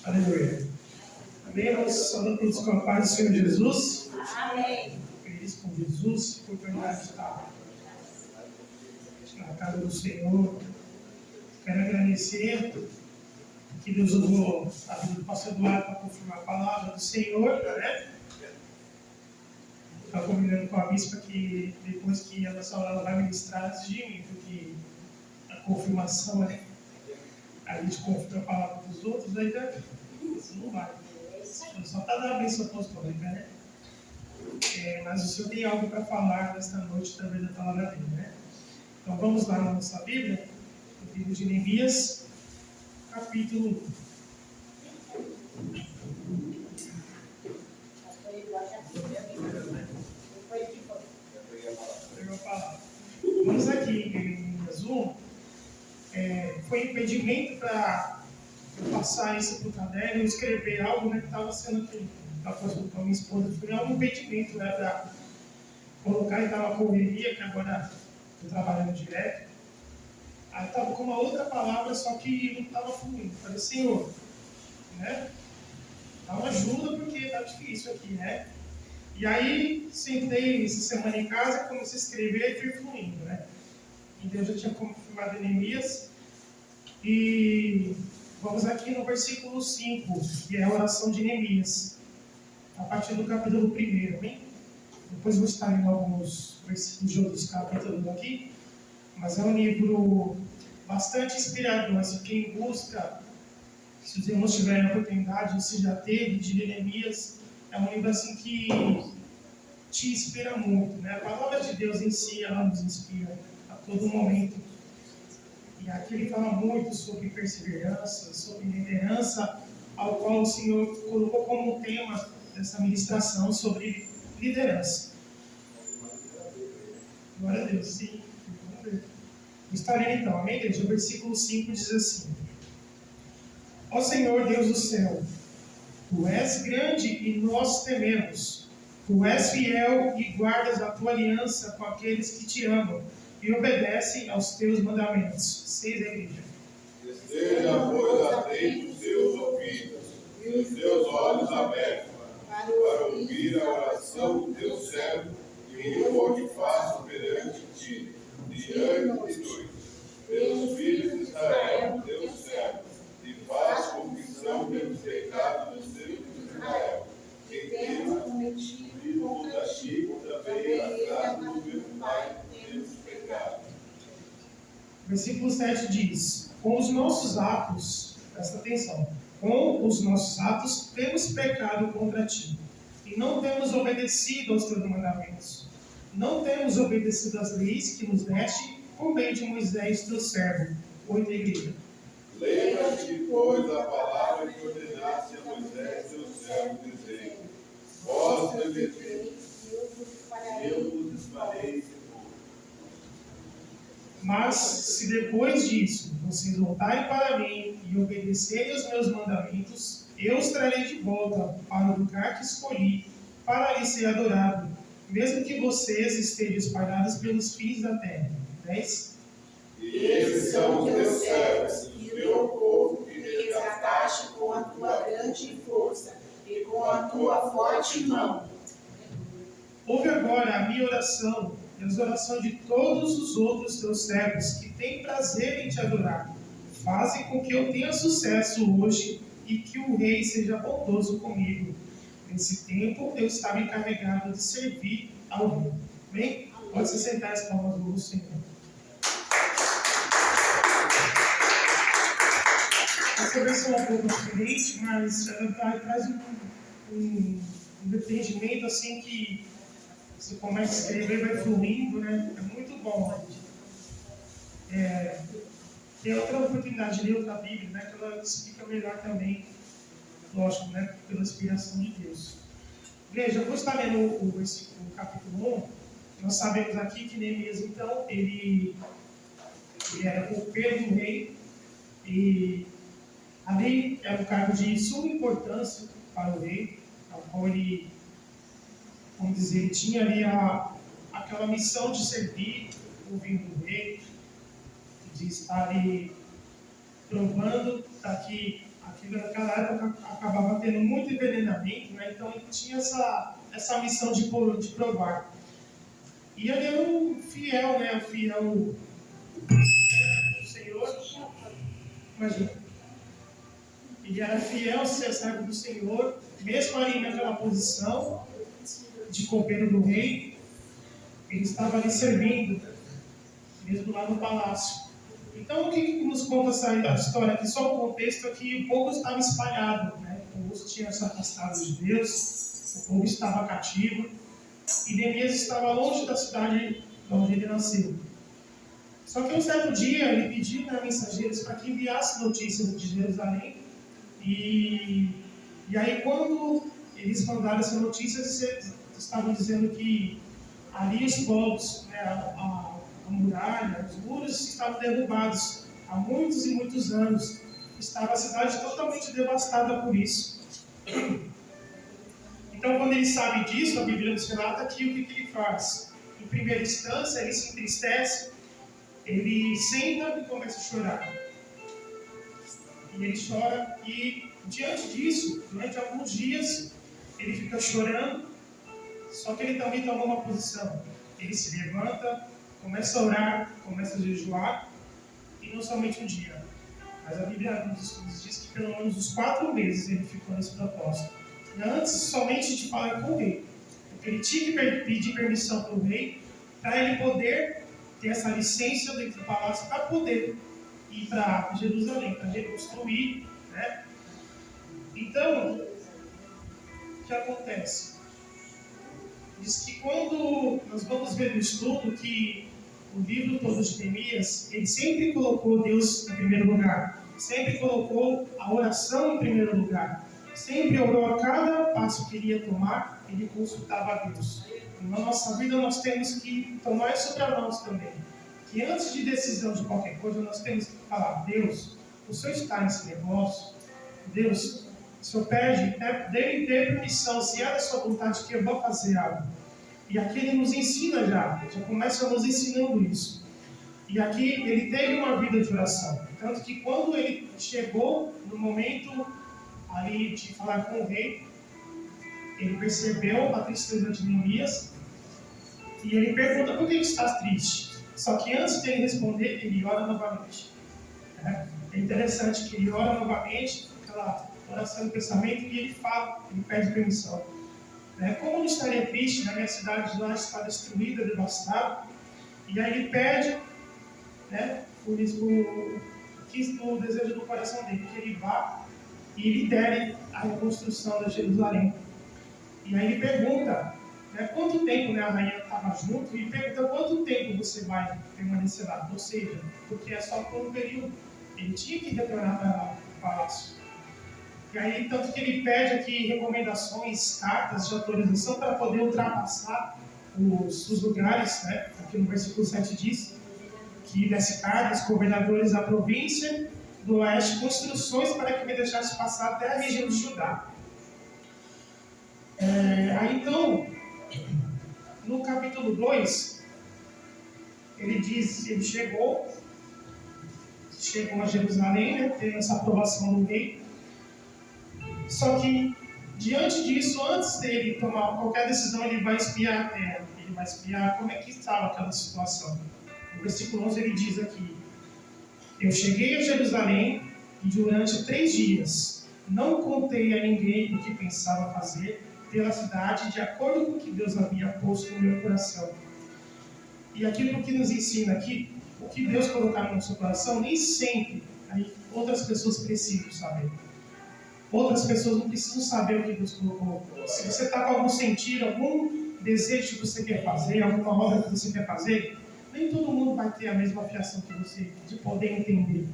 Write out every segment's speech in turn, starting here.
Aleluia. Amém? Vamos saudar todos com a paz do Senhor Jesus. Amém. Feliz com Jesus, por oportunidade de estar na casa do Senhor. Quero agradecer que Deus usou a vida do pastor Eduardo para confirmar a palavra do Senhor, né? Estava combinando com a bispa que depois que ela vai ministrar antes de mim, porque a confirmação, né? A gente confirma a palavra dos outros, aí isso não vai. Só está dando a bênção apostólica, né? Mas o Senhor tem algo para falar nesta noite também da palavra dele, né? Então vamos lá na nossa Bíblia, no livro de Neemias, capítulo 1. Vamos aqui em Neemias 1. Foi impedimento para eu passar isso para o caderno e escrever algo, né, que estava sendo aqui. Estava fazendo com a minha esposa, foi algum impedimento, né, para colocar e estava correria, que agora estou trabalhando direto. Aí estava com uma outra palavra, só que não estava fluindo. Falei, Senhor, né, dá uma ajuda porque está difícil aqui, né? E aí sentei essa semana em casa, comecei a escrever e fui fluindo, né? E Deus já tinha confirmado Neemias. E vamos aqui no versículo 5, que é a oração de Neemias, a partir do capítulo 1, hein? Depois vou estar em alguns versículos de outros capítulos aqui, mas é um livro bastante inspirador. Assim, quem busca, se os irmãos tiverem a oportunidade, se já teve, de Neemias, é um livro assim que te inspira muito, né? A palavra de Deus em si, ela nos inspira a todo momento. E aqui ele fala muito sobre perseverança, sobre liderança, ao qual o Senhor colocou como tema dessa ministração sobre liderança. Glória a Deus, sim. Vamos ver. Vou estar lendo então, amém, igreja? O versículo 5 diz assim: Ó Senhor Deus do céu, Tu és grande e nós tememos. Tu és fiel e guardas a Tua aliança com aqueles que Te amam e obedecem aos Teus mandamentos. 6 da igreja. Esteja, pois, atento os teus ouvidos e os teus olhos abertos para ouvir a oração do teu servo e o que faço perante ti, dia e noite, pelos filhos de Israel, teus servos, e faz confissão pelos pecados dos filhos de Israel, que temos cometido contra ti, também a casa do meu pai temos pecado. Versículo 7 diz: Com os nossos atos, presta atenção, com os nossos atos temos pecado contra ti, e não temos obedecido aos teus mandamentos. Não temos obedecido às leis que nos deste por meio de Moisés, teu servo. 8 da igreja. Lembra-te, pois, a palavra que ordenaste a Moisés, teu servo, dizendo: Vós devereis, eu vos disparei. Mas, se depois disso vocês voltarem para mim e obedecerem aos meus mandamentos, eu os trarei de volta para o lugar que escolhi para lhe ser adorado, mesmo que vocês estejam espalhados pelos fins da terra. 10. E esses são os teus servos, e o teu povo, que resgataste com a tua grande força e com a tua forte mão. Ouve agora a minha oração e as orações de todos os outros teus servos que têm prazer em te adorar. Faze com que eu tenha sucesso hoje e que o rei seja bondoso comigo. Nesse tempo eu estava encarregado de servir ao rei. Bem? Pode se sentar as palmas do Senhor. Essa versão é um pouco diferente, mas ela traz um entendimento assim que você começa a escrever, vai fluindo, né? É muito bom. Tem outra oportunidade de ler outra Bíblia, né? Que ela explica melhor também, lógico, né? Pela inspiração de Deus. Veja, eu vou estar lendo o capítulo 1. Nós sabemos aqui que Neemias, então, ele era copeiro do rei, e ali era um cargo de suma importância para o rei, ao qual ele, vamos dizer, ele tinha ali aquela missão de servir, ouvindo o rei, de estar ali provando para que aqui naquela época acabava tendo muito envenenamento, né? Então ele tinha essa missão de provar. E ele era um fiel, né? Um fiel do Senhor. Imagina. Ele era fiel, ser servo do Senhor, mesmo ali naquela posição de copeiro do rei, ele estava ali servindo, mesmo lá no palácio. Então, o que nos conta essa história aqui? Só o contexto é que o povo estava espalhado, né? O povo tinha se afastado de Deus, o povo estava cativo, e Neemias estava longe da cidade onde ele nasceu. Só que um certo dia ele pediu a mensageiros para que enviasse notícias de Jerusalém, e aí quando eles mandaram essa notícia, eles estavam dizendo que ali os povos, né, a muralha, os muros estavam derrubados há muitos e muitos anos. Estava a cidade totalmente devastada por isso. Então, quando ele sabe disso, a Bíblia nos relata que o que ele faz? Em primeira instância, ele se entristece, ele senta e começa a chorar. E ele chora, e diante disso, durante alguns dias, ele fica chorando, só que ele também toma uma posição. Ele se levanta, começa a orar, começa a jejuar, e não somente um dia. Mas a Bíblia nos diz que pelo menos uns 4 meses ele ficou nesse propósito. E antes somente de falar com o rei. Porque ele tinha que pedir permissão para o rei, para ele poder ter essa licença dentro do palácio, para poder ir para Jerusalém, para reconstruir, né? Então, o que acontece? Diz que quando nós vamos ver no estudo que o livro todo de Neemias, ele sempre colocou Deus em primeiro lugar, sempre colocou a oração em primeiro lugar, sempre orou a cada passo que ele ia tomar, ele consultava a Deus. E na nossa vida nós temos que tomar isso para nós também, que antes de decisão de qualquer coisa nós temos que falar: Deus, o Senhor está nesse negócio? Deus, o Senhor pede, dê permissão, se é da sua vontade que eu vou fazer algo. E aqui ele nos ensina já começa nos ensinando isso. E aqui ele teve uma vida de oração. Tanto que quando ele chegou no momento ali de falar com o rei, ele percebeu a tristeza de Neemias e ele pergunta: por que estás triste? Só que antes de ele responder, ele ora novamente. É interessante que ele ora novamente, aquela oração de pensamento, e ele fala, ele pede permissão. Como eu não estaria triste, na minha cidade lá está destruída, devastada, e aí ele pede, por isso, o desejo do coração dele, que ele vá e lidere a reconstrução da Jerusalém. E aí ele pergunta, quanto tempo, a rainha estava junto, e pergunta: quanto tempo você vai permanecer lá? Ou seja, porque é só por um período, ele tinha que retornar para o palácio. E aí, tanto que ele pede aqui recomendações, cartas de autorização para poder ultrapassar os lugares, Aqui no versículo 7 diz que desse cartas, governadores da província do oeste, com instruções para que me deixasse passar até a região de Judá. Aí então, no capítulo 2, ele diz que ele chegou a Jerusalém, tendo essa aprovação do rei. Só que, diante disso, antes dele tomar qualquer decisão, ele vai espiar a terra, ele vai espiar como é que estava aquela situação. No versículo 11 ele diz aqui: eu cheguei a Jerusalém e durante 3 dias não contei a ninguém o que pensava fazer pela cidade, de acordo com o que Deus havia posto no meu coração. E aquilo que nos ensina aqui, o que Deus colocar no seu coração, nem sempre outras pessoas precisam saber. Outras pessoas não precisam saber o que Deus colocou. Se você está com algum sentido, algum desejo que você quer fazer, alguma obra que você quer fazer, nem todo mundo vai ter a mesma afiação que você, de poder entender.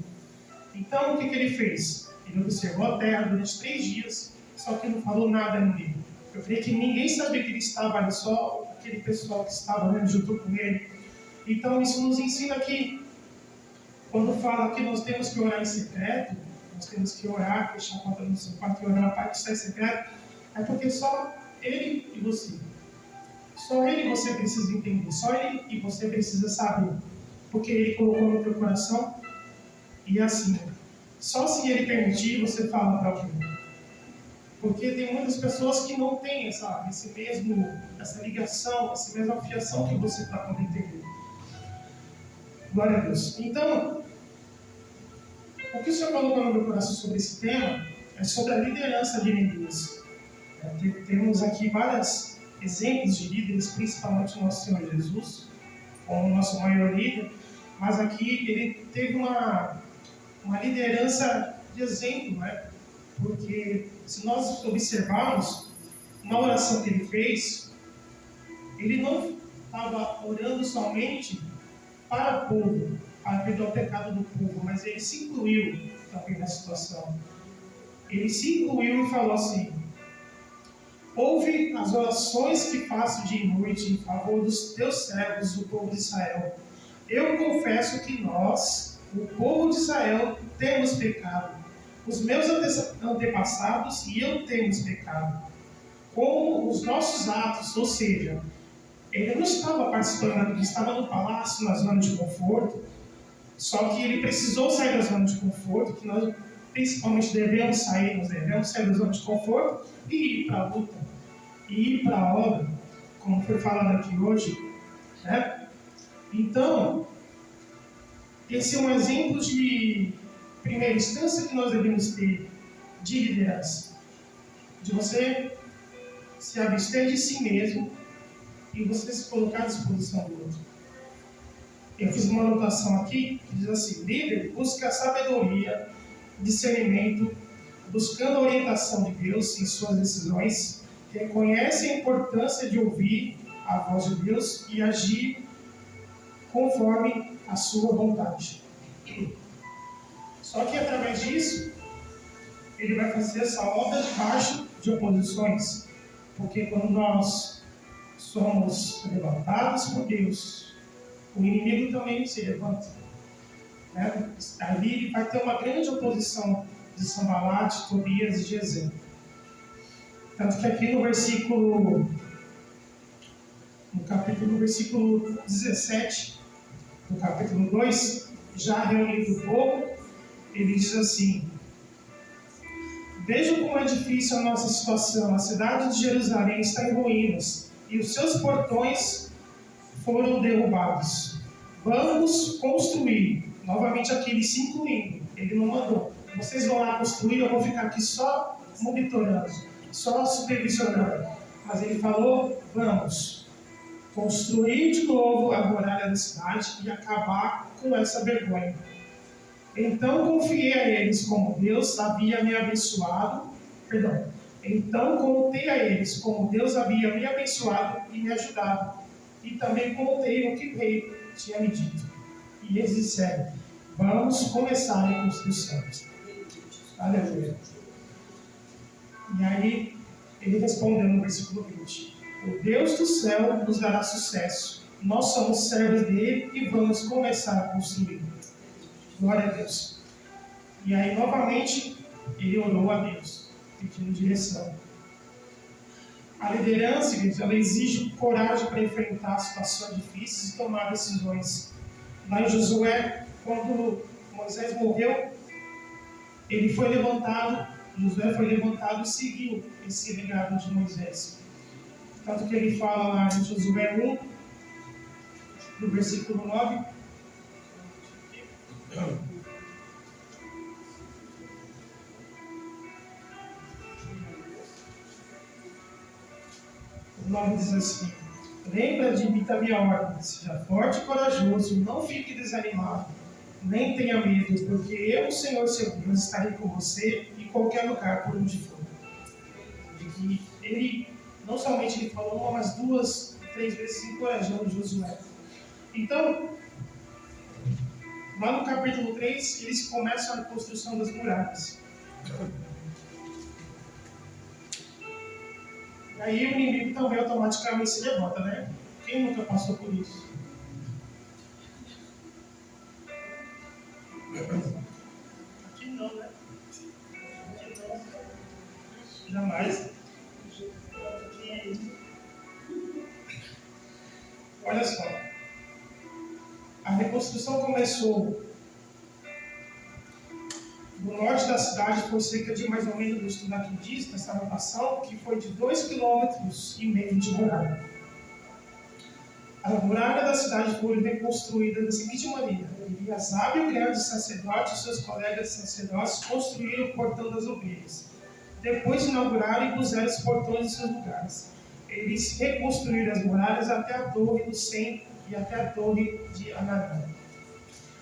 Então, o que ele fez? Ele observou a terra durante 3 dias, só que não falou nada a ninguém. Eu creio que ninguém sabia que ele estava ali, só aquele pessoal que estava junto com ele. Então, isso nos ensina que, quando fala que nós temos que orar em secreto, nós temos que orar, fechar a porta no seu quarto e orar na parte que está em secreto, é porque só ele e você. Só ele e você precisa entender, só ele e você precisa saber. Porque ele colocou no teu coração, e assim, só se ele permitir você fala para alguém. Porque tem muitas pessoas que não têm essa ligação, essa mesma afiação que você para poder entender. Glória a Deus. Então, o que o Senhor colocou no meu coração sobre esse tema é sobre a liderança de Neemias. Temos aqui vários exemplos de líderes, principalmente o nosso Senhor Jesus, como o nosso maior líder, mas aqui ele teve uma liderança de exemplo, né? Porque se nós observarmos uma oração que ele fez, ele não estava orando somente para o povo, para perdoar o pecado do povo, mas ele se incluiu também na situação. Ele se incluiu e falou assim: ouve as orações que faço dia e noite em favor dos teus servos, o povo de Israel. Eu confesso que nós, o povo de Israel, temos pecado. Os meus antepassados e eu temos pecado. Como os nossos atos, ou seja, ele não estava participando, ele estava no palácio, na zona de conforto, só que ele precisou sair da zona de conforto, que nós principalmente devemos sair da zona de conforto e ir para a luta, e ir para a obra, como foi falado aqui hoje, né? Então, esse é um exemplo de primeira instância que nós devemos ter de liderança, de você se abster de si mesmo e você se colocar à disposição do outro. Eu fiz uma anotação aqui que diz assim: líder busca sabedoria, discernimento, buscando a orientação de Deus em suas decisões, reconhece a importância de ouvir a voz de Deus e agir conforme a sua vontade. Só que através disso, ele vai fazer essa obra debaixo de oposições, porque quando nós somos levantados por Deus, o inimigo também se levanta, né? Ali vai ter uma grande oposição de Sanbalate, Tobias e Gesem. Tanto que aqui no versículo 17, no capítulo 2, já reunido o povo, ele diz assim: vejam como é difícil a nossa situação. A cidade de Jerusalém está em ruínas e os seus portões foram derrubados. Vamos construir. Novamente aqui ele se incluindo. Ele não mandou: vocês vão lá construir, eu vou ficar aqui só monitorando, só supervisionando. Mas ele falou: vamos construir de novo a muralha da cidade e acabar com essa vergonha. Então confiei a eles como Deus havia me abençoado, então contei a eles como Deus havia me abençoado e me ajudado, e também contei o que o rei tinha me dito. E eles disseram: vamos começar a reconstrução. Aleluia. E aí ele respondeu no versículo 20: o Deus do céu nos dará sucesso. Nós somos servos dele e vamos começar a construir. Glória a Deus. E aí, novamente, ele orou a Deus, pedindo direção. A liderança, ela exige coragem para enfrentar situações difíceis e tomar decisões. Lá em Josué, quando Moisés morreu, ele foi levantado, Josué foi levantado e seguiu esse legado de Moisés. Tanto que ele fala lá em Josué 1, no versículo 9, o 9 diz assim: lembra de mim da minha ordem, seja forte e corajoso, não fique desanimado, nem tenha medo, porque eu, o Senhor seu Deus, estarei com você em qualquer lugar por onde for. De que ele, não somente ele falou uma, mas 2, 3 vezes encorajando Josué. Então, lá no capítulo 3, eles começam a construção das muralhas. E aí o inimigo também automaticamente se levanta, né? Quem nunca passou por isso? Aqui não, né? Aqui não. Jamais. Olha só. A reconstrução começou do norte da cidade foi cerca de mais ou menos, o estudo aqui diz, nessa anotação, que foi de 2,5 km de muralha. A muralha da cidade foi reconstruída da seguinte maneira: Eliasabe, o grande sacerdote, e seus colegas sacerdotes construíram o portão das ovelhas. Depois inauguraram e puseram os portões em seus lugares. Eles reconstruíram as muralhas até a torre do centro e até a torre de Anarã.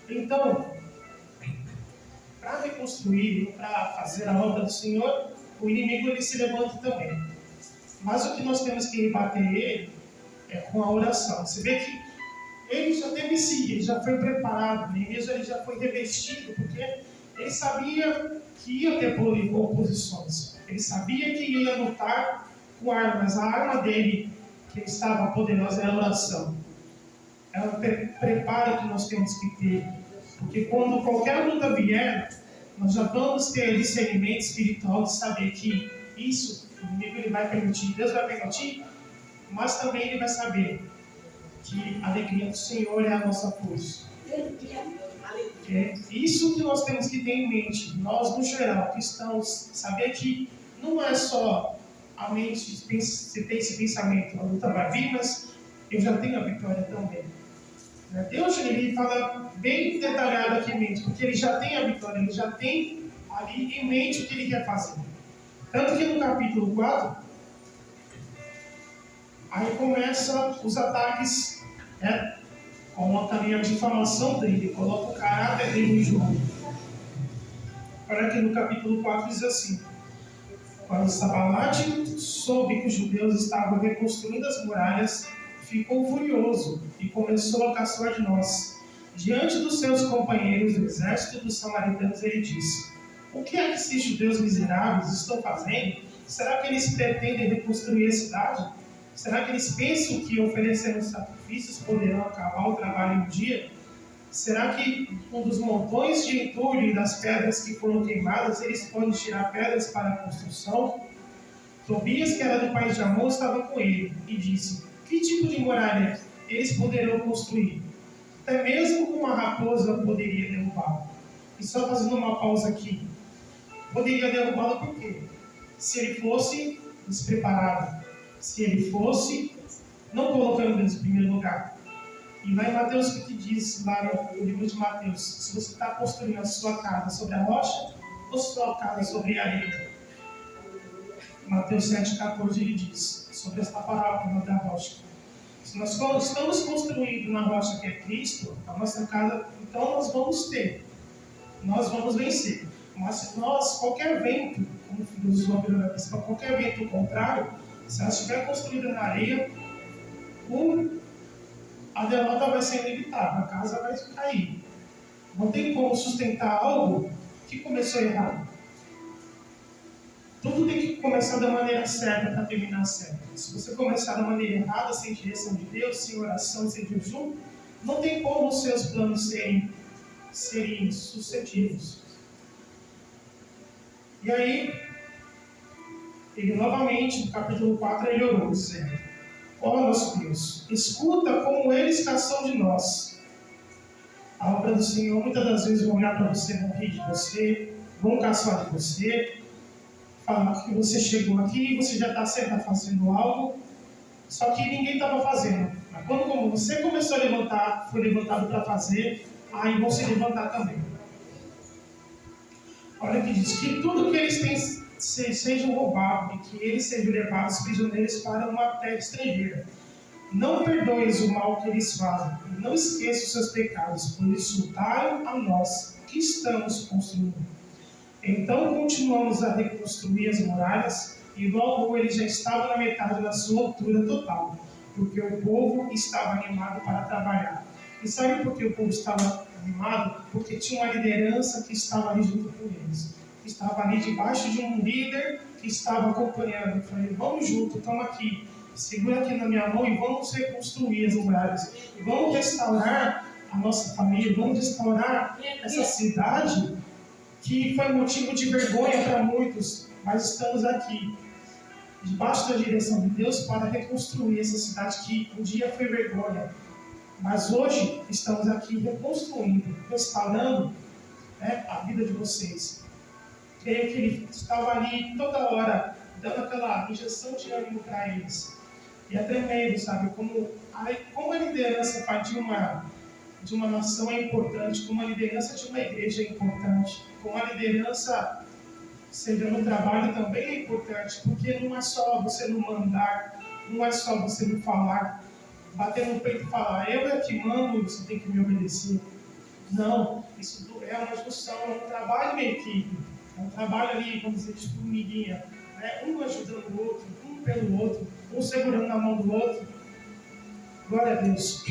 Então, para reconstruir, para fazer a obra do Senhor, o inimigo ele se levanta também. Mas o que nós temos que rebater ele é com a oração. Você vê que ele já teve sim, ele já foi preparado, ele já foi revestido, porque ele sabia que ia ter oposições. Ele sabia que ia lutar com armas. A arma dele, que estava poderosa, era a oração. É o preparo que nós temos que ter. Porque quando qualquer luta vier, nós já vamos ter discernimento espiritual de saber que isso, o inimigo ele vai permitir, Deus vai permitir, mas também ele vai saber que a alegria do Senhor é a nossa força. É isso que nós temos que ter em mente, nós no geral, cristãos, saber que não é só a mente, você tem esse pensamento, a luta vai vir, mas eu já tenho a vitória também. Deus ele fala bem detalhado aqui em mente, porque ele já tem a vitória, ele já tem ali em mente o que ele quer fazer. Tanto que no capítulo 4, aí começa os ataques, coloca ali a difamação dele, coloca o caráter dele em jogo. Olha aqui no capítulo 4 diz assim: quando Sanbalate soube que os judeus estavam reconstruindo as muralhas, ficou furioso e começou a caçoar de nós. Diante dos seus companheiros do exército dos samaritanos, ele disse: o que é que esses judeus miseráveis estão fazendo? Será que eles pretendem reconstruir a cidade? Será que eles pensam que oferecendo sacrifícios poderão acabar o trabalho em um dia? Será que um dos montões de entulho e das pedras que foram queimadas, eles podem tirar pedras para a construção? Tobias, que era do país de Amon, estava com ele e disse: que tipo de muralha eles poderão construir? Até mesmo uma raposa poderia derrubá-la. E só fazendo uma pausa aqui, poderia derrubá-la por quê? Se ele fosse despreparado, se ele fosse não colocando Deus em primeiro lugar. E lá em Mateus, o que diz lá no livro de Mateus? Se você está construindo a sua casa sobre a rocha ou sua casa sobre a areia? Mateus 7,14 ele diz sobre esta parábola da rocha: se nós estamos construindo na rocha que é Cristo, a nossa casa, então nós vamos vencer. Mas se nós, qualquer vento, como filosofia da pessoa, qualquer vento contrário, se ela estiver construída na areia, a derrota vai ser inevitável, a casa vai cair. Não tem como sustentar algo que começou errado. Tudo tem que começar da maneira certa para terminar certo. Se você começar da maneira errada, sem direção de Deus, sem oração, sem jejum, não tem como os seus planos serem sucedidos. E aí, ele novamente, no capítulo 4, ele orou, dizendo: ó nosso Deus, escuta como eles caçam de nós. A obra do Senhor, muitas das vezes, vão olhar para você, vão rir de você, vão caçar de você, falar que você chegou aqui e você já está fazendo algo, só que ninguém estava fazendo. Mas quando como você começou a levantar, foi levantado para fazer, aí vão se levantar também. Olha que diz: que tudo que eles têm sejam roubados e que eles sejam levados prisioneiros para uma terra estrangeira. Não perdoes o mal que eles fazem, e não esqueça os seus pecados, pois insultaram a nós que estamos construindo. Então continuamos a reconstruir as muralhas, e logo ele já estava na metade da sua altura total, porque o povo estava animado para trabalhar. E sabe por que o povo estava animado? Porque tinha uma liderança que estava ali junto com eles. Estava ali debaixo de um líder que estava acompanhando. Eu falei: vamos junto, estamos aqui, segura aqui na minha mão e vamos reconstruir as muralhas. Vamos restaurar a nossa família, vamos restaurar essa cidade que foi motivo de vergonha para muitos, mas estamos aqui, debaixo da direção de Deus, para reconstruir essa cidade que um dia foi vergonha. Mas hoje estamos aqui reconstruindo, restaurando né, a vida de vocês. Creio que ele estava ali toda hora, dando aquela injeção de ânimo para eles. E é tremendo, sabe? Como a liderança de uma nação é importante, como a liderança de uma igreja é importante, como a liderança, seja no trabalho, também é importante, porque não é só você não mandar, não é só você não falar, bater no peito e falar, eu é que mando, você tem que me obedecer. Não, isso é uma junção, é um trabalho em equipe, é um trabalho ali, vamos dizer, de formiguinha, né? Um ajudando o outro, um pelo outro, um segurando na mão do outro. Glória a Deus.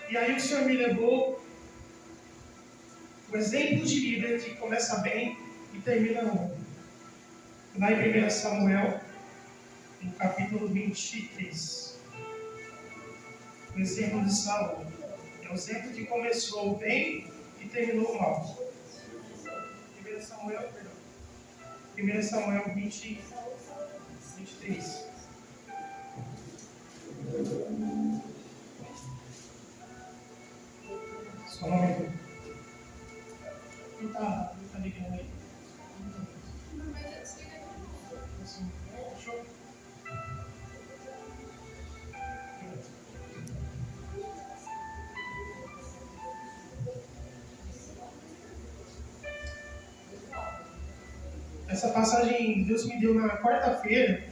E aí o Senhor me levou o exemplo de líder que começa bem e termina ruim. Lá em 1 Samuel, no capítulo 23. O exemplo de Saul. É o exemplo que começou bem e terminou mal. 1 Samuel, perdão. 1 Samuel 23. Só um momento. Não tá ligando aí. Show. Essa passagem Deus me deu na quarta-feira,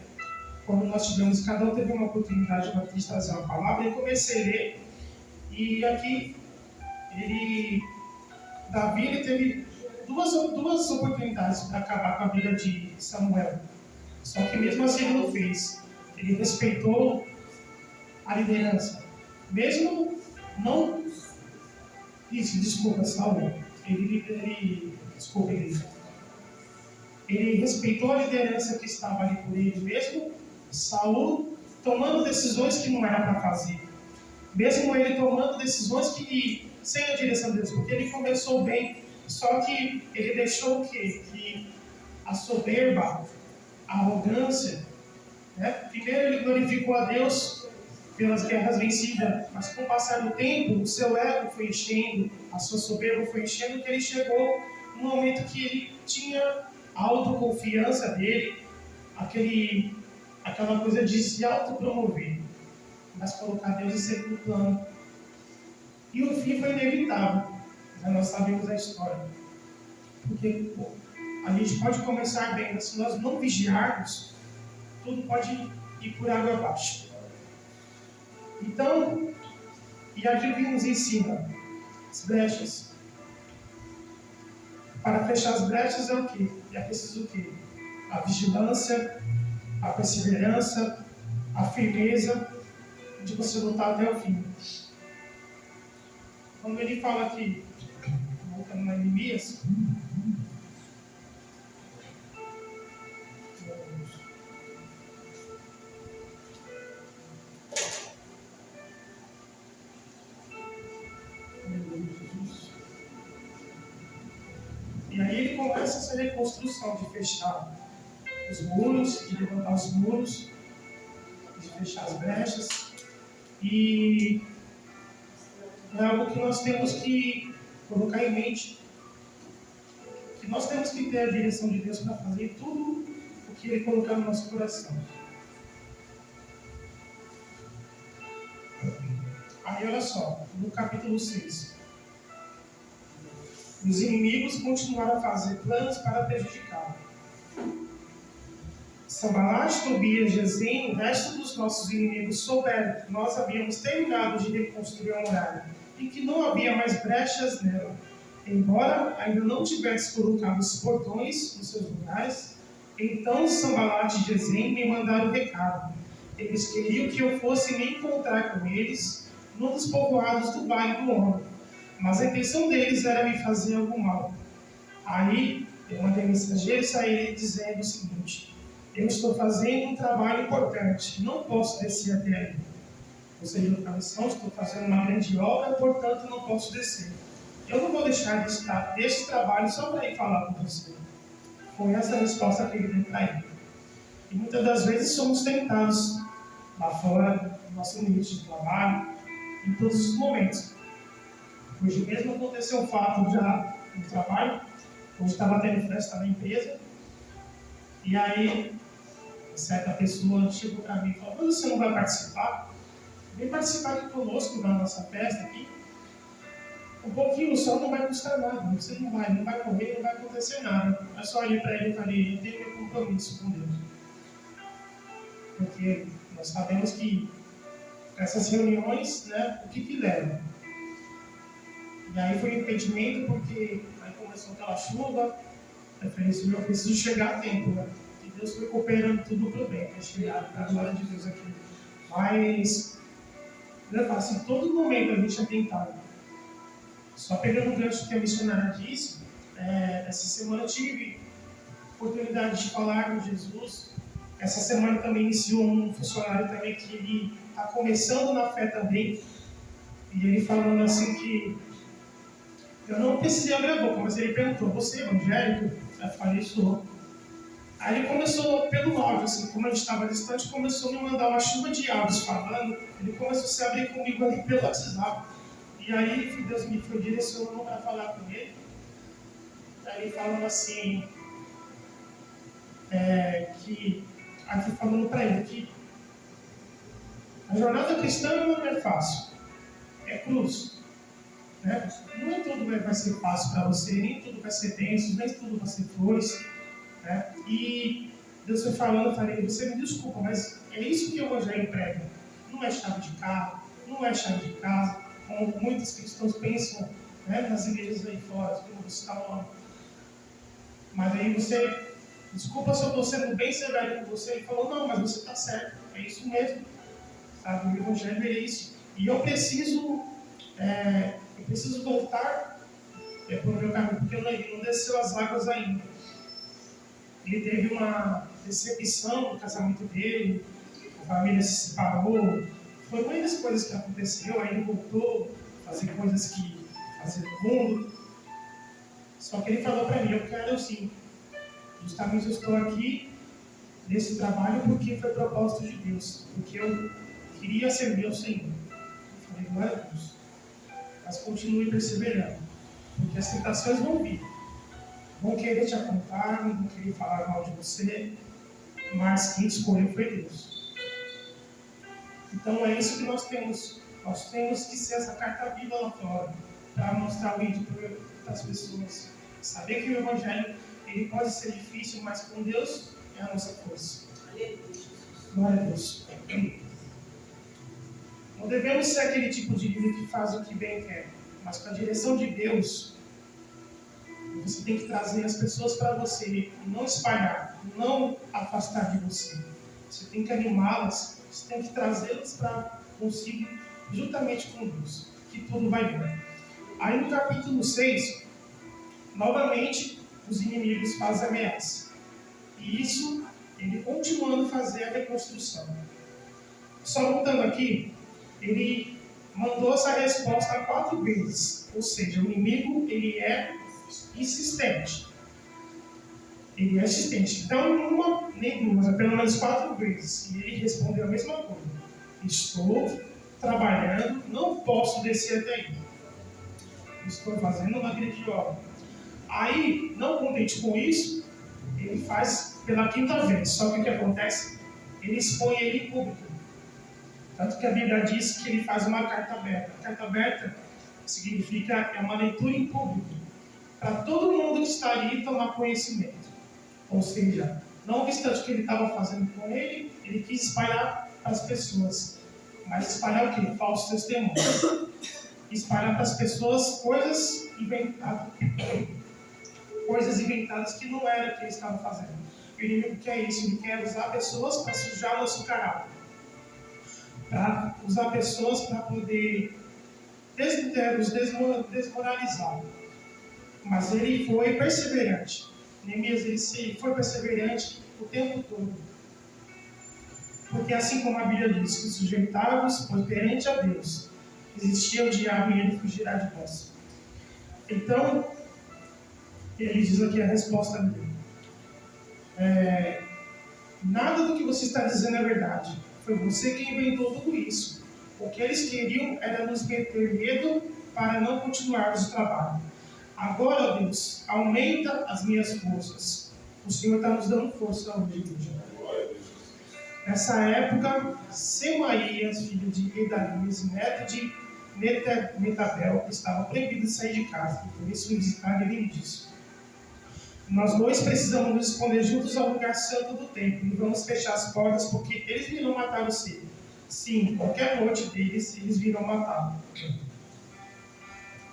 quando nós tivemos, cada um teve uma oportunidade de trazer uma palavra, e comecei a ler, e aqui Davi ele teve duas oportunidades para acabar com a vida de Samuel, só que mesmo assim ele não fez. Ele respeitou a liderança, mesmo não... Isso, desculpa, Saul. Ele respeitou a liderança que estava ali por ele, mesmo Saul tomando decisões que não era para fazer. Mesmo ele tomando decisões que sem a direção de Deus, porque ele começou bem, só que ele deixou que a soberba, a arrogância, né? Primeiro ele glorificou a Deus pelas guerras vencidas, mas com o passar do tempo, o seu ego foi enchendo, a sua soberba foi enchendo, que ele chegou no momento que ele tinha a autoconfiança dele, aquela coisa de se autopromover, mas colocar Deus em segundo plano. E o fim foi inevitável, mas nós sabemos a história. Porque a gente pode começar bem, mas se nós não vigiarmos, tudo pode ir por água abaixo. Então, e aqui que nos ensina as brechas. Para fechar as brechas é o quê? É preciso o quê? A vigilância, a perseverança, a firmeza de você lutar até o fim. Quando ele fala aqui, voltando na Neemias, e aí ele começa essa reconstrução de fechar os muros, de levantar os muros, de fechar as brechas. E é algo que nós temos que colocar em mente, que nós temos que ter a direção de Deus para fazer tudo o que Ele colocar no nosso coração. Aí olha só, no capítulo 6. Os inimigos continuaram a fazer planos para prejudicá-lo. Sanbalat, Tobias, Gesem, o resto dos nossos inimigos souberam que nós havíamos terminado de reconstruir a muralha e que não havia mais brechas nela. Embora ainda não tivesse colocado os portões nos seus lugares, então Sanbalat e Gesem me mandaram recado. Eles queriam que eu fosse me encontrar com eles num dos povoados do Vale do Ono, mas a intenção deles era me fazer algum mal. Aí eu mandei mensageiros a ele dizendo o seguinte: eu estou fazendo um trabalho importante, não posso descer até aí. Ou seja, no cabeção, estou fazendo uma grande obra, portanto não posso descer. Eu não vou deixar de estar desse trabalho só para ir falar com você. Foi essa a resposta que ele deu para ele. E muitas das vezes somos tentados lá fora, no nosso ambiente de trabalho, em todos os momentos. Hoje mesmo aconteceu um fato já no trabalho. Hoje estava tendo festa na empresa. E aí, certa pessoa chegou para mim e falou: mas você não vai participar? Vem participar aqui conosco na nossa festa aqui. Um pouquinho só não vai custar nada. Você não vai morrer, não vai acontecer nada. Eu só olhei para ele e falei: eu tenho meu compromisso com Deus. Porque nós sabemos que essas reuniões, né, o que leva? E aí foi um impedimento, porque aí começou aquela chuva. Eu falei: Senhor, eu preciso chegar a tempo, né? E Deus foi cooperando tudo para o bem, para chegar para a glória de Deus aqui. Mas, eu falo assim, todo momento a gente é tentado. Só pegando o gancho que a missionária disse, essa semana eu tive oportunidade de falar com Jesus. Essa semana também iniciou um funcionário também que ele está começando na fé também. E ele falando assim que eu não precisei abrir a boca, mas ele perguntou: você é evangélico? Eu falei: sou. Aí ele começou pelo áudio, assim, como a gente estava distante, começou a me mandar uma chuva de áudios falando. Ele começou a se abrir comigo ali pelo WhatsApp. E aí Deus me foi direcionando para falar com ele. Aí ele falando assim, aqui falando para ele que a jornada cristã não é fácil, é cruz. Né? Nem tudo vai ser fácil para você, nem tudo vai ser denso, nem tudo vai ser flores. Né? E Deus foi falando, eu falei: você me desculpa, mas é isso que o Evangelho prega. Não é chave de carro, não é chave de casa, como muitos cristãos pensam, né, nas igrejas aí fora, que eu não vou citar o nome. Mas aí você, desculpa se eu estou sendo bem severo com você, e falou: não, mas você está certo, é isso mesmo. Sabe? O Evangelho é isso. E eu preciso voltar para o meu caminho, porque ele não desceu as águas ainda. Ele teve uma decepção no casamento dele, a família se separou, foi muitas coisas que aconteceu, aí ele voltou a fazer coisas que fazia no mundo. Só que ele falou para mim: eu quero sim, justamente eu estou aqui nesse trabalho porque foi propósito de Deus, porque eu queria servir ao Senhor. Eu falei: glória a Deus, mas continue perseverando, porque as tentações vão vir. Vão querer te apontar, vão querer falar mal de você, mas quem escolheu foi Deus. Então é isso que nós temos. Nós temos que ser essa carta viva lá fora, para mostrar o vídeo para as pessoas. Saber que o Evangelho ele pode ser difícil, mas com Deus é a nossa força. Glória a Deus. Não devemos ser aquele tipo de líder que faz o que bem quer, mas com a direção de Deus. Você tem que trazer as pessoas para você e não espalhar, não afastar de você. Você tem que animá-las, você tem que trazê-las para consigo, juntamente com Deus, que tudo vai bem. Aí no capítulo 6, novamente os inimigos fazem ameaça. E isso, ele continuando a fazer a reconstrução. Só voltando aqui, ele mandou essa resposta 4 vezes. Ou seja, o inimigo ele é insistente. Ele é insistente. Então, não uma nem duas, pelo menos 4 vezes. E ele respondeu a mesma coisa: estou trabalhando, não posso descer até aí. Estou fazendo uma grande obra. Aí, não contente com isso, ele faz pela 5ª vez. Só que o que acontece? Ele expõe ele em público. Tanto que a Bíblia diz que ele faz uma carta aberta. A carta aberta significa uma leitura em público, para todo mundo que está ali tomar conhecimento. Ou seja, não obstante o que ele estava fazendo com ele, ele quis espalhar para as pessoas. Mas espalhar o quê? Falsos testemunhos. Espalhar para as pessoas coisas inventadas que não era o que ele estava fazendo. O inimigo quer isso, ele quer usar pessoas para sujar o nosso caráter. Para usar pessoas para poder nos desmoralizar. Mas ele foi perseverante. Neemias ele foi perseverante o tempo todo. Porque assim como a Bíblia diz que sujeitai-vos, pois perante a Deus existia o diabo e ele fugirá de vós. Então, ele diz aqui a resposta dele. Nada do que você está dizendo é verdade. Foi você que inventou tudo isso. O que eles queriam era nos meter medo para não continuarmos o trabalho. Agora, ó Deus, aumenta as minhas forças. O Senhor está nos dando força hoje, igreja. Nessa época, Semaías, filho de Gedalias, neto de Metabel, estava proibido de sair de casa. E por isso, visitar, ele me disse: nós dois precisamos nos esconder juntos ao lugar santo do templo e vamos fechar as portas, porque eles virão matar você. Sim, qualquer noite deles, eles virão matá-lo.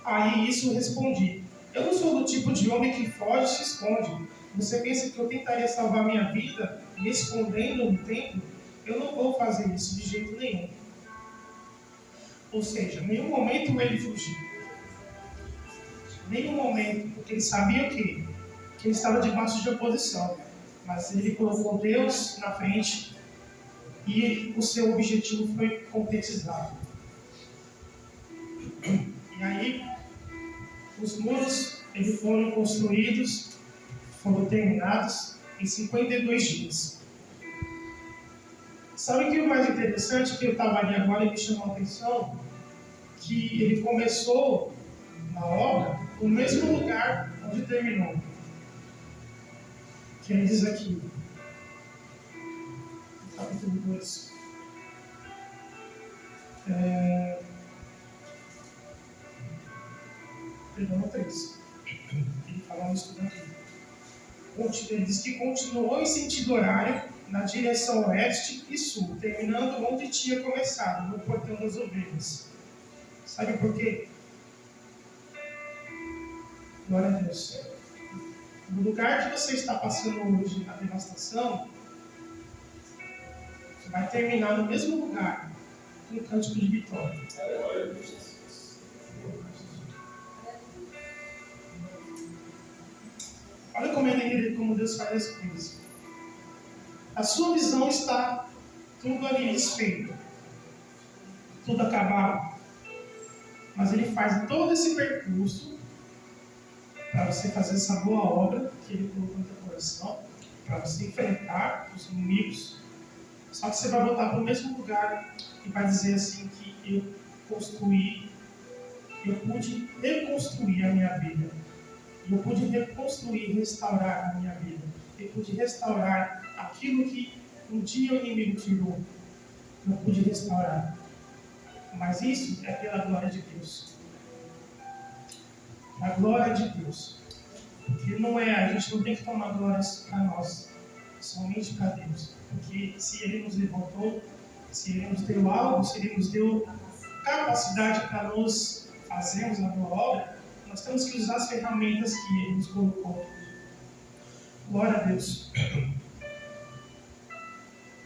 Aí isso respondi: eu não sou do tipo de homem que foge e se esconde. Você pensa que eu tentaria salvar minha vida me escondendo no templo? Eu não vou fazer isso de jeito nenhum. Ou seja, em nenhum momento ele fugiu. Em nenhum momento, porque ele sabia que ele estava debaixo de oposição. Mas ele colocou Deus na frente e o seu objetivo foi concretizado. E aí, os muros eles foram construídos, foram terminados em 52 dias. Sabe o que é o mais interessante que eu estava ali agora e me chamou a atenção? Que ele começou na obra no mesmo lugar onde terminou. Que ele diz aqui, no capítulo 2. Perdão, 3. Ele fala isso aqui. Ele diz que continuou em sentido horário na direção oeste e sul, terminando onde tinha começado, no portão das ovelhas. Sabe por quê? Glória a Deus. No lugar que você está passando hoje, a devastação, você vai terminar no mesmo lugar, com um cântico de vitória. Olha como Deus faz as coisas. A sua visão está tudo ali desfeito, tudo acabado. Mas Ele faz todo esse percurso para você fazer essa boa obra que Ele colocou no teu coração, para você enfrentar os inimigos. Só que você vai voltar para o mesmo lugar e vai dizer assim que eu pude reconstruir a minha vida. Eu pude reconstruir, restaurar a minha vida. Eu pude restaurar aquilo que um dia o inimigo tirou. Eu pude restaurar. Mas isso é pela glória de Deus. A glória de Deus. Porque a gente não tem que tomar glórias para nós, somente para Deus. Porque se Ele nos levantou, se Ele nos deu algo, se Ele nos deu capacidade para nós fazermos a boa obra, nós temos que usar as ferramentas que Ele nos colocou. Glória a Deus.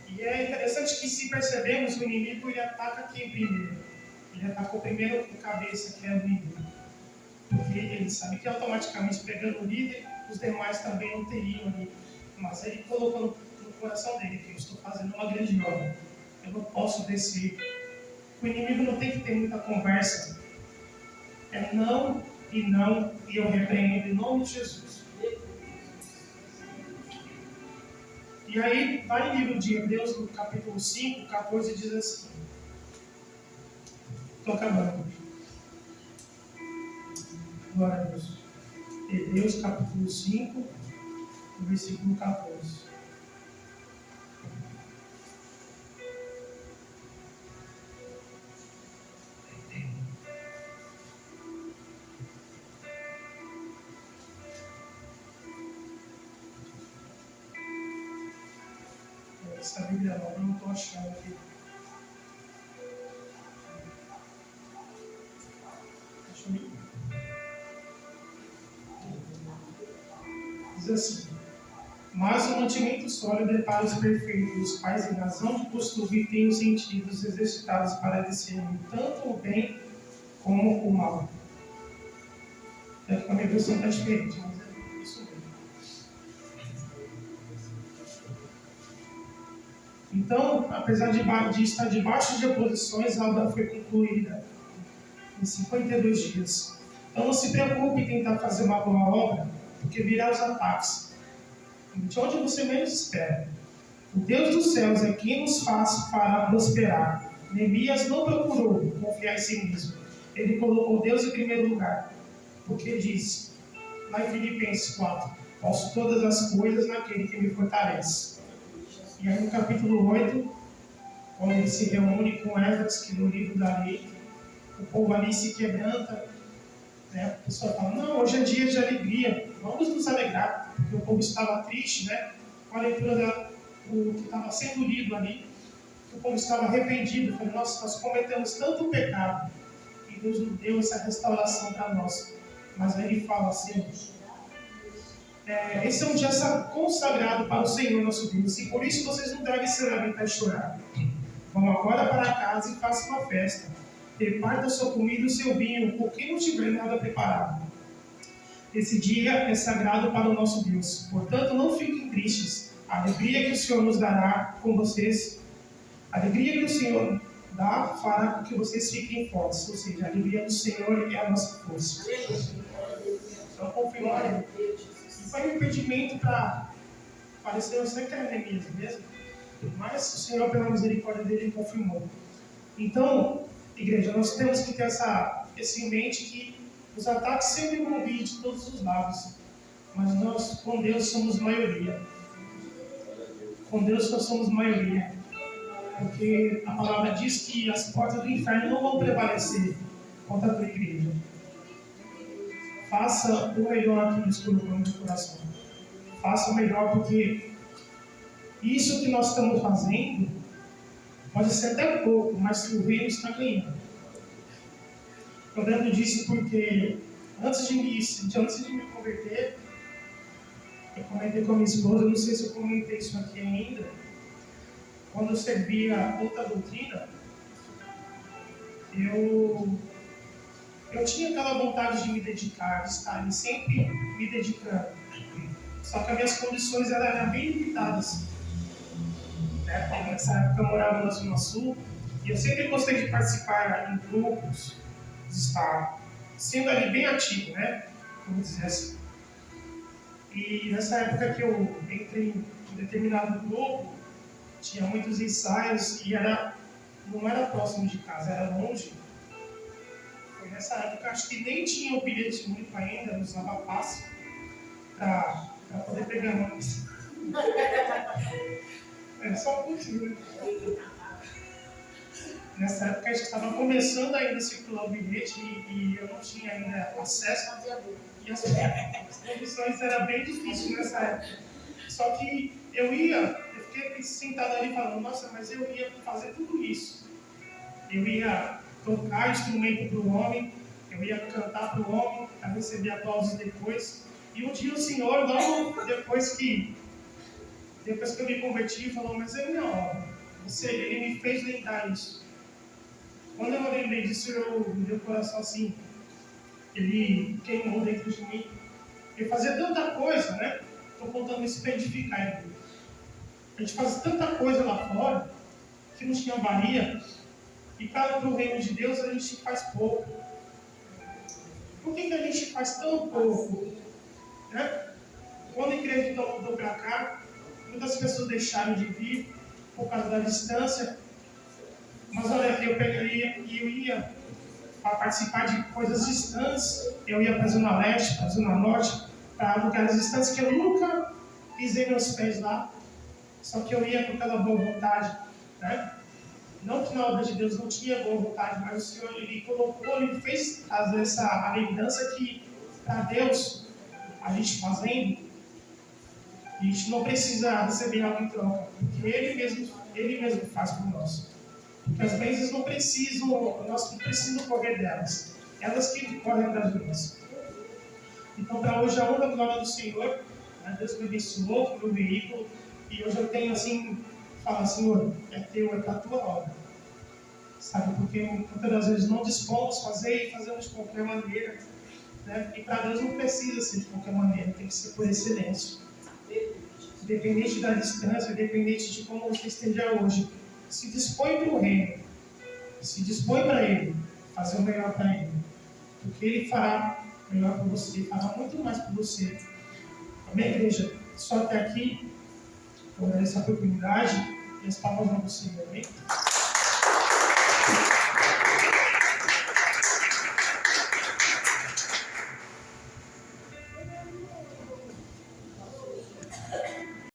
E é interessante que, se percebemos, o inimigo ele ataca quem primeiro. Ele atacou primeiro a cabeça, que é o líder. Porque ele sabe que automaticamente, pegando o líder, os demais também não teriam ali. Mas ele colocou no coração dele que eu estou fazendo uma grande obra. Eu não posso descer. O inimigo não tem que ter muita conversa. É não, e eu repreendo em nome de Jesus. E aí, lá em livro de Hebreus, no capítulo 5, 14, diz assim. Estou acabando. Glória a Deus. Hebreus, capítulo 5, versículo 14. Essa Bíblia nova eu não estou achando aqui. Deixa eu ver. Diz assim: mas o mantimento sólido é para os perfeitos, os quais, em razão de costume, têm os sentidos exercitados para discernir tanto o bem como o mal. É que a minha versão está diferente, mas é isso mesmo. Então, apesar de estar debaixo de oposições, a obra foi concluída em 52 dias. Então, não se preocupe em tentar fazer uma boa obra, porque virá os ataques de onde você menos espera. O Deus dos céus é quem nos faz para prosperar. Neemias não procurou confiar em si mesmo. ele colocou Deus em primeiro lugar. Porque diz, lá em Filipenses 4, posso todas as coisas naquele que me fortalece. E aí no capítulo 8, quando ele se reúne com Esdras, que lê o livro da lei, o povo ali se quebranta, né? A pessoa fala, não, hoje é dia de alegria, vamos nos alegrar, porque o povo estava triste, né? Com a leitura do que estava sendo lido ali, o povo estava arrependido, falando, nossa, nós cometemos tanto pecado, e Deus nos deu essa restauração para nós. Mas aí ele fala assim, esse é um dia consagrado para o Senhor nosso Deus, e por isso vocês não devem se lamentar e chorar. Vão agora para casa e façam uma festa. Repartam a sua comida e o seu vinho, porque não tiver nada preparado. Esse dia é sagrado para o nosso Deus. Portanto, não fiquem tristes. A alegria que o Senhor nos dará com vocês, a alegria que o Senhor dá, fará com que vocês fiquem fortes. Ou seja, a alegria do Senhor é a nossa força. Então, confirmar. E foi um impedimento para parecer, eu sei que era Neemias mesmo, mas o Senhor, pela misericórdia dele, confirmou. Então, igreja, nós temos que ter esse em mente que os ataques sempre vão vir de todos os lados, mas nós, com Deus, somos maioria. Com Deus, nós somos maioria. Porque a palavra diz que as portas do inferno não vão prevalecer contra a tua igreja. Faça o melhor que Deus colocou no teu coração. Faça o melhor, porque isso que nós estamos fazendo pode ser até pouco, mas o reino está ganhando. Eu lembro disso porque antes de me converter, eu comentei com a minha esposa, não sei se eu comentei isso aqui ainda, quando eu servia outra doutrina, eu tinha aquela vontade de me dedicar, de estar ali sempre me dedicando. Só que as minhas condições eram bem limitadas. Nessa época eu morava na Zona Sul e eu sempre gostei de participar em grupos, de estar sendo ali bem ativo, né? Vamos dizer assim. E nessa época que eu entrei em determinado grupo, tinha muitos ensaios e não era próximo de casa, era longe. Foi nessa época, acho que nem tinha o bilhete único ainda, eu usava passe para poder pegar ônibus. Só um pouquinho, né? Nessa época a gente estava começando ainda a circular o bilhete e eu não tinha ainda acesso. E as condições eram bem difíceis nessa época. Só que eu fiquei sentado ali falando, nossa, mas eu ia fazer tudo isso. Eu ia tocar instrumento para o homem, eu ia cantar para o homem, para receber aplausos depois. E um dia o Senhor, logo depois que eu me converti, falou, mas é minha obra. Ele me fez lembrar isso. Quando eu lembrei disso, meu coração assim, ele queimou dentro de mim. Eu fazia tanta coisa, né? Estou contando isso para edificar a igreja. A gente fazia tanta coisa lá fora, que não tinha valia, e para o reino de Deus a gente faz pouco. Por que a gente faz tão pouco? Né? Quando a igreja mudou para cá, muitas pessoas deixaram de vir por causa da distância. Mas olha, eu pegaria e eu ia para participar de coisas distantes. Eu ia para a Zona Leste, para a Zona Norte, para lugares distantes que eu nunca pisei meus pés lá. Só que eu ia com aquela boa vontade, né? Não que na obra de Deus não tinha boa vontade, mas o Senhor, Ele fez trazer essa lembrança que, para Deus, a gente fazendo, a gente não precisa receber algo em troca, porque Ele mesmo faz por nós. Porque as bênçãos nós não precisamos correr delas, elas que correm das nós. Então, para hoje, a honra e a glória do Senhor, né? Deus me abençoou para o veículo, e hoje eu tenho assim, fala, Senhor, é teu, é para a tua obra. Sabe, porque muitas das vezes não dispomos fazer e fazemos de qualquer maneira, né? E para Deus não precisa ser de qualquer maneira, tem que ser por excelência. Independente da distância, independente de como você esteja hoje, se dispõe para o reino, se dispõe para Ele, fazer o melhor para Ele, porque Ele fará o melhor para você, fará muito mais para você. Amém, igreja? Só até aqui, eu agradeço a oportunidade e as palavras do Senhor. Amém?